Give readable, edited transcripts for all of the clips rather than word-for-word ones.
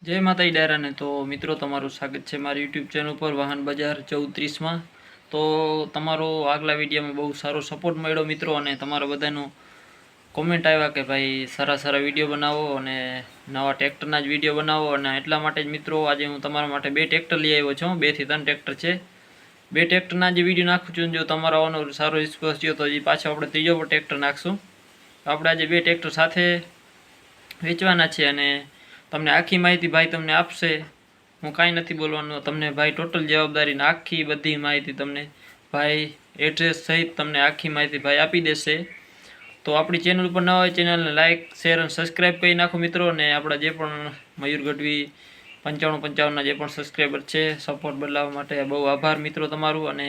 જય માતાજી ડાયરાને તો મિત્રો તમારું સ્વાગત છે મારી યુટ્યુબ ચેનલ પર વાહન બજાર 1430માં। તો તમારો આગલા વિડીયોમાં બહુ સારો સપોર્ટ મળ્યો મિત્રો, અને તમારા બધાનો કોમેન્ટ આવ્યા કે ભાઈ સારા વિડીયો બનાવો અને નવા ટ્રેક્ટરના જ વિડીયો બનાવો, અને એટલા માટે જ મિત્રો આજે હું તમારા માટે 2 ટ્રેક્ટર લઈ આવ્યો છું। 2 થી 3 ટ્રેક્ટર છે। 2 ટ્રેક્ટરના જે વિડીયો નાખું છું, જો તમારો સારો રિસ્પોન્સ થયો તો હજી પાછો આપણે ત્રીજો ટ્રેક્ટર નાખશું। તો આપણે આજે 2 ટ્રેક્ટર સાથે વેચવાના છે અને તમને આખી માહિતી ભાઈ તમને આપશે। હું કાંઈ નથી બોલવાનું, તમને ભાઈ ટોટલ જવાબદારીને આખી બધી માહિતી તમને ભાઈ એડ્રેસ સહિત તમને આખી માહિતી ભાઈ આપી દેશે। તો આપણી ચેનલ ઉપર ન હોય ચેનલને લાઇક શેર અને સબસ્ક્રાઈબ કરી નાખો મિત્રો, અને આપણા જે પણ મયુર ગઢવી 9555ના જે પણ સબસ્ક્રાઈબર છે સપોર્ટ બદલાવવા માટે બહુ આભાર મિત્રો તમારું। અને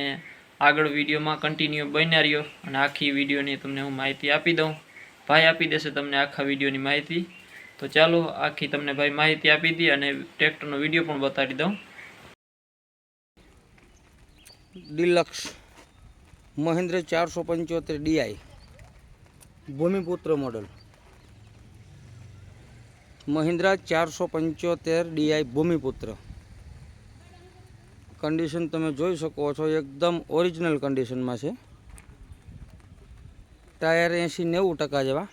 આગળ વિડીયોમાં કન્ટિન્યુ બન્યા રહ્યો અને આખી વિડીયોની તમને હું માહિતી આપી દઉં। ભાઈ આપી દેશે તમને આખા વિડીયોની માહિતી। તો ચાલો આખી તમને ભાઈ માહિતી આપી દી અને ટ્રેક્ટરનો વિડીયો પણ બતાવી દઉં। Deluxe Mahindra 475 DI Bhumiputra model. Mahindra 475 DI Bhumiputra condition તમે જોઈ શકો છો, એકદમ ઓરિજિનલ કન્ડિશનમાં છે। ટાયર 80-90% જેવા।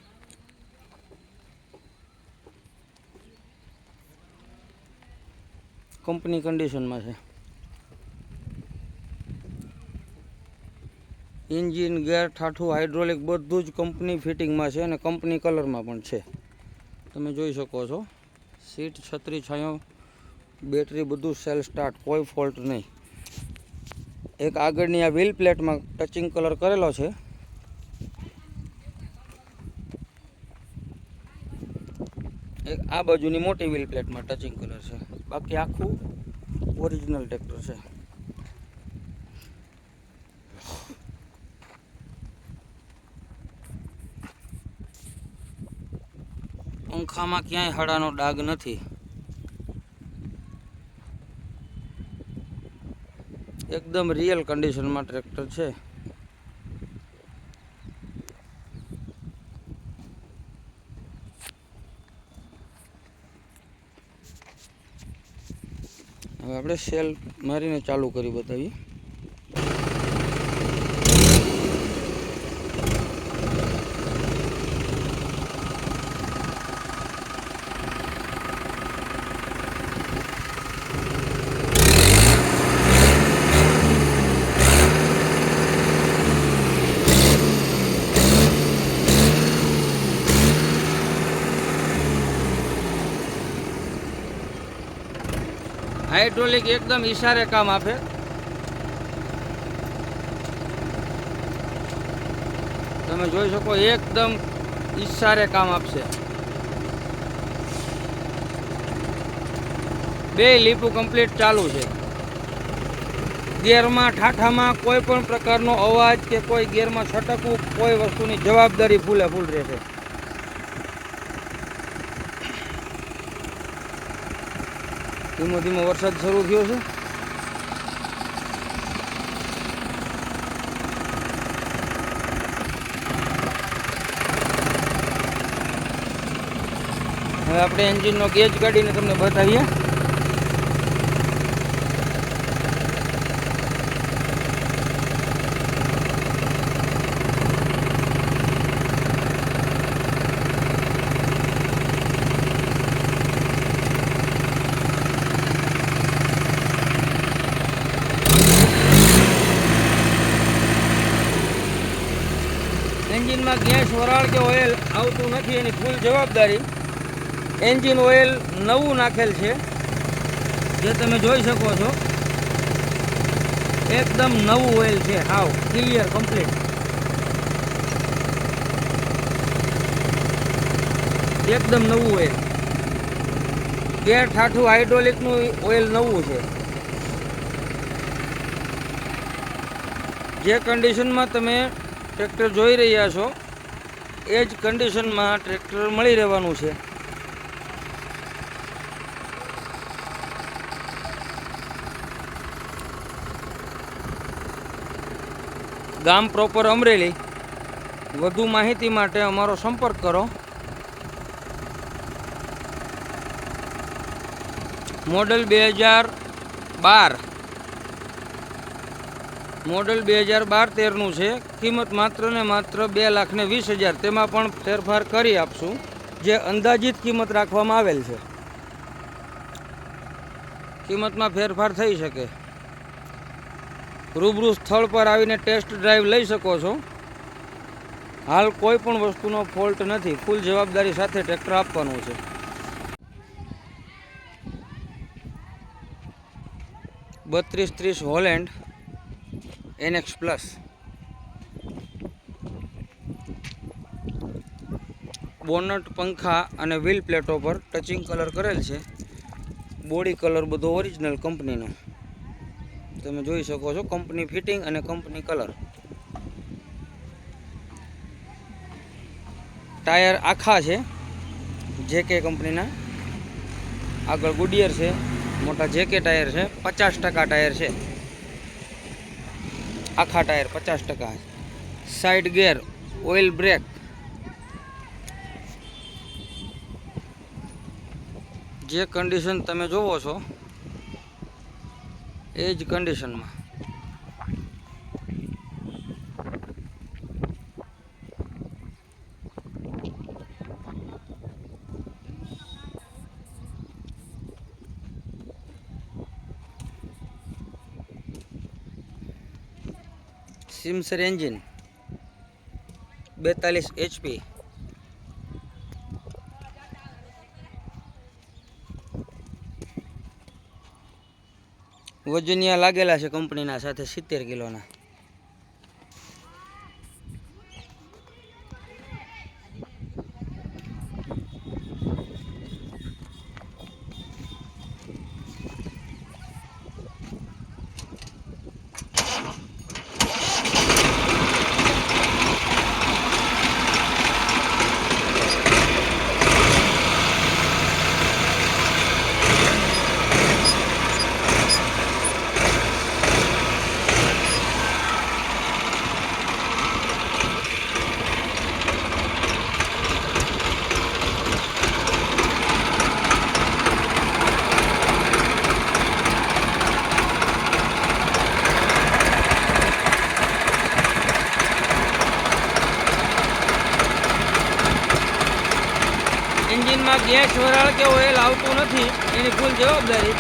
કંપની કન્ડિશનમાં છે। એન્જિન, ગેર, ઠાઠું, હાઇડ્રોલિક બધું જ કંપની ફિટિંગમાં છે અને કંપની કલરમાં પણ છે, તમે જોઈ શકો છો। સીટ, છત્રી, છાંયો, બેટરી બધું સેલ સ્ટાર્ટ, કોઈ ફોલ્ટ નહીં। એક આગળની આ વ્હીલ પ્લેટમાં ટચિંગ કલર કરેલો છે। એક આ બાજુની મોટી વ્હીલ પ્લેટમાં ટચિંગ કલર છે, બાકી આખું ઓરિજિનલ ટ્રેક્ટર છે। પંખામાં ક્યાંય હળાનો ડાઘ નથી, એકદમ રિયલ કન્ડિશનમાં ટ્રેક્ટર છે। હવે આપણે સેલ મારીને ચાલુ કરી બતાવીએ। હાઇડ્રોલિક એકદમ ઈશારે કામ આપે, તમે જોઈ શકો એકદમ ઈશારે કામ આપશે। 2 લીપું કમ્પ્લીટ ચાલુ છે। ગિયરમાં, ઠાઠામાં કોઈ પણ પ્રકારનો અવાજ કે કોઈ ગિયરમાં છટકવું કોઈ વસ્તુની જવાબદારી ફૂલે ફૂલ રહેશે। ધીમો ધીમો વરસાદ શરૂ થયો છે। હવે આપણે એન્જિનનો ગેજ કાઢીને તમને બતાવીએ। એન્જિનમાં ગેસ, વરાળ કે ઓઇલ આવતું નથી, એની ફૂલ જવાબદારી। એન્જિન ઓઇલ નવું નાખેલ છે, જે તમે જોઈ શકો છો, એકદમ નવું ઓઇલ છે, હાવ ક્લિયર કમ્પ્લીટ, એકદમ નવું ઓઇલ। ગેર, ઠાઠું, હાઇડ્રોલિકનું ઓઇલ નવું છે। જે કન્ડિશનમાં તમે ટ્રેક્ટર જોઈ રહ્યા છો એ જ કન્ડિશનમાં ટ્રેક્ટર મળી રહેવાનું છે। ગામ પ્રોપર અમરેલી। વધુ માહિતી માટે અમારો સંપર્ક કરો। મોડલ 2012 13નું છે. કિંમત માત્ર ને માત્ર 2,20,000. તેમાં પણ ફેરફાર કરી આપશું, જે અંદાજિત કિંમત રાખવામાં આવેલ છે. કિંમતમાં ફેરફાર થઈ શકે. રૂબરૂ સ્થળ પર આવીને ટેસ્ટ ડ્રાઈવ લઈ શકો છો. હાલ કોઈ પણ વસ્તુનો ફોલ્ટ નથી. ફૂલ જવાબદારી સાથે ટ્રેક્ટર આપવાનું છે. બત્રીસ હોલેન્ડ NX પ્લસ. બોનટ, પંખા અને વ્હીલ પ્લેટો પર ટચિંગ કલર કરેલ છે. બોડી કલર બધો ઓરિજિનલ કંપનીનો તમે જોઈ શકો છો. કંપની ફિટિંગ અને કંપની કલર. ટાયર આખા છે JK કંપનીના. આગળ ગુડિયર છે, મોટા JK ટાયર છે. 50% ટાયર છે. આખા tyre 50%. Side gear, oil brake. જે કન્ડિશન તમે જોવો છો એ જ કન્ડિશનમાં. સિમસર એન્જિન 42 HP. વજનિયા લાગેલા છે કંપનીના સાથે 70 કિલોના. એન્જિનમાં ગેસ, વરાળ કે ઓઇલ આવતું નથી, એની ફૂલ જવાબદારી.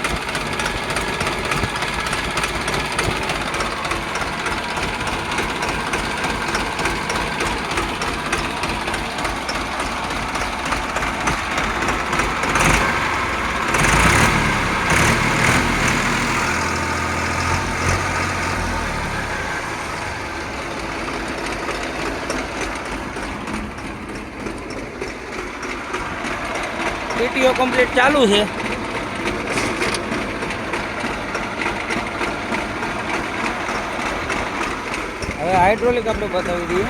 PTO કમ્પ્લીટ ચાલુ છે. હવે હાઇડ્રોલિક આપણે બતાવી દઈએ.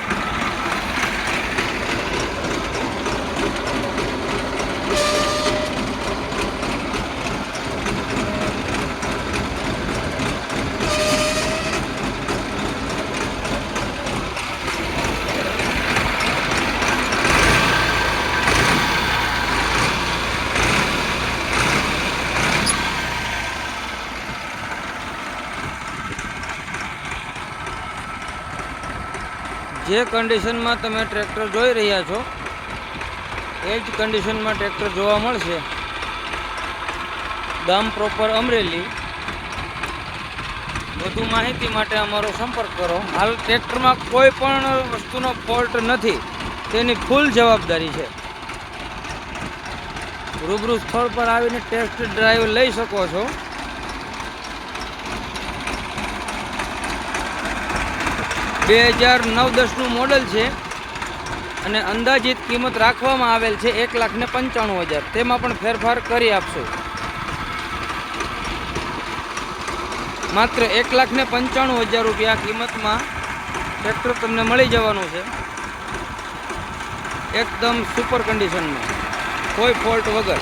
જે કન્ડિશનમાં તમે ટ્રેક્ટર જોઈ રહ્યા છો એ જ કન્ડિશનમાં ટ્રેક્ટર જોવા મળશે. ગામ પ્રોપર અમરેલી. વધુ માહિતી માટે અમારો સંપર્ક કરો. હાલ ટ્રેક્ટરમાં કોઈ પણ વસ્તુનો ફોલ્ટ નથી, તેની ફૂલ જવાબદારી છે. રૂબરૂ સ્થળ પર આવીને ટેસ્ટ ડ્રાઈવ લઈ શકો છો. બે 2009-10નું મોડલ છે અને અંદાજિત કિંમત રાખવામાં આવેલ છે 1,95,000. તેમાં પણ ફેરફાર કરી આપશું. માત્ર 1,95,000 રૂપિયા કિંમતમાં ટ્રેક્ટર તમને મળી જવાનું છે. એકદમ સુપર કન્ડિશનમાં, કોઈ ફોલ્ટ વગર.